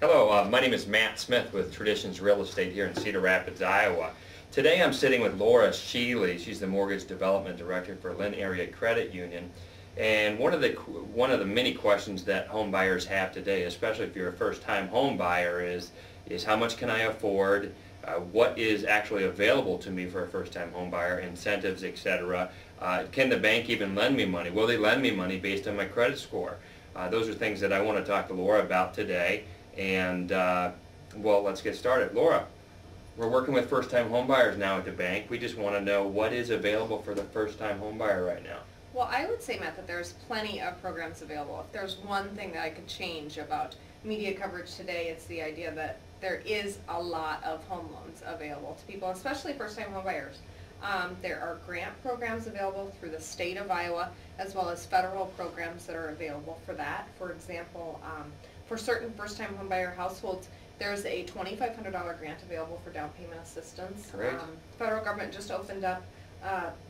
Hello, my name is Matt Smith with Traditions Real Estate here in Cedar Rapids, Iowa. Today I'm sitting with Laura Sheely. She's the Mortgage Development Director for Linn Area Credit Union. And one of the many questions that home buyers have today, especially if you're a first-time home buyer, is how much can I afford? What is actually available to me for a first-time home buyer? Incentives, etc. Can the bank even lend me money? Will they lend me money based on my credit score? Those are things that I want to talk to Laura about today. And well, let's get started. Laura, we're working with first-time home buyers now at the bank. We just want to know what is available for the first-time home buyer right now. Well, I would say, Matt, that there's plenty of programs available. If there's one thing that I could change about media coverage today, it's the idea that there is a lot of home loans available to people, especially first-time home buyers. There are grant programs available through the state of Iowa, as well as federal programs that are available for that. For example, for certain first-time homebuyer households, there's a $2,500 grant available for down payment assistance. Great. Federal government just opened up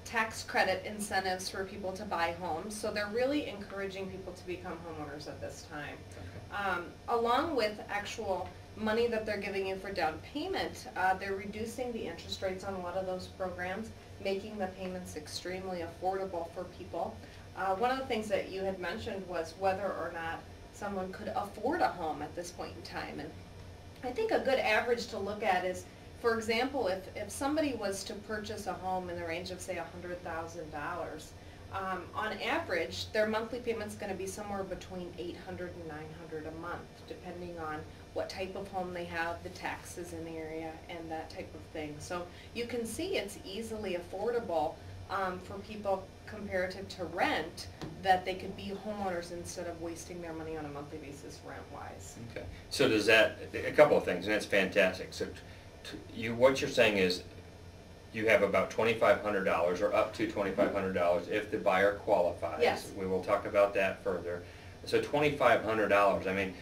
tax credit incentives for people to buy homes, so they're really encouraging people to become homeowners at this time. Okay. Along with actual money that they're giving you for down payment, they're reducing the interest rates on a lot of those programs, making the payments extremely affordable for people. One of the things that you had mentioned was whether or not someone could afford a home at this point in time. And I think a good average to look at is, for example, if somebody was to purchase a home in the range of, say, $100,000, on average, their monthly payment's going to be somewhere between $800 and $900 a month, depending on what type of home they have, the taxes in the area, and that type of thing. So you can see it's easily affordable for people comparative to rent, that they could be homeowners instead of wasting their money on a monthly basis rent-wise. Okay. So does that, a couple of things, and that's fantastic. So what you're saying is you have about $2,500 or up to $2,500 if the buyer qualifies. Yes. We will talk about that further. So $2,500, I mean,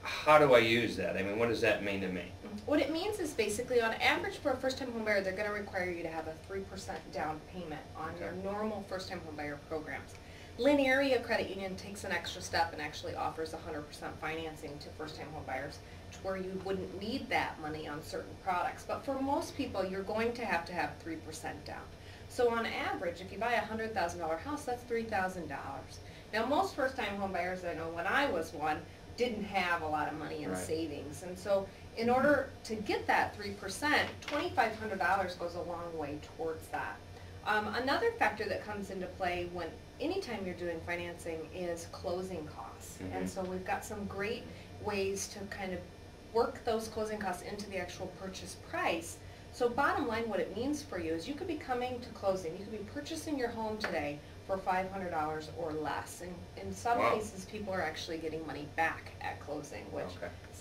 how do I use that? I mean, what does that mean to me? What it means is basically, on average, for a first-time homebuyer, they're going to require you to have a 3% down payment on your normal first-time homebuyer programs. Linn Area Credit Union takes an extra step and actually offers 100% financing to first-time homebuyers, to where you wouldn't need that money on certain products. But for most people, you're going to have 3% down. So on average, if you buy a $100,000 house, that's $3,000. Now, most first-time homebuyers, I know when I was one, didn't have a lot of money in savings. And so in order to get that 3%, $2,500 goes a long way towards that. Another factor that comes into play when anytime you're doing financing is closing costs. Mm-hmm. And so we've got some great ways to kind of work those closing costs into the actual purchase price. So bottom line, what it means for you is you could be coming to closing, you could be purchasing your home today for $500 or less. And in some cases, people are actually getting money back at closing, which is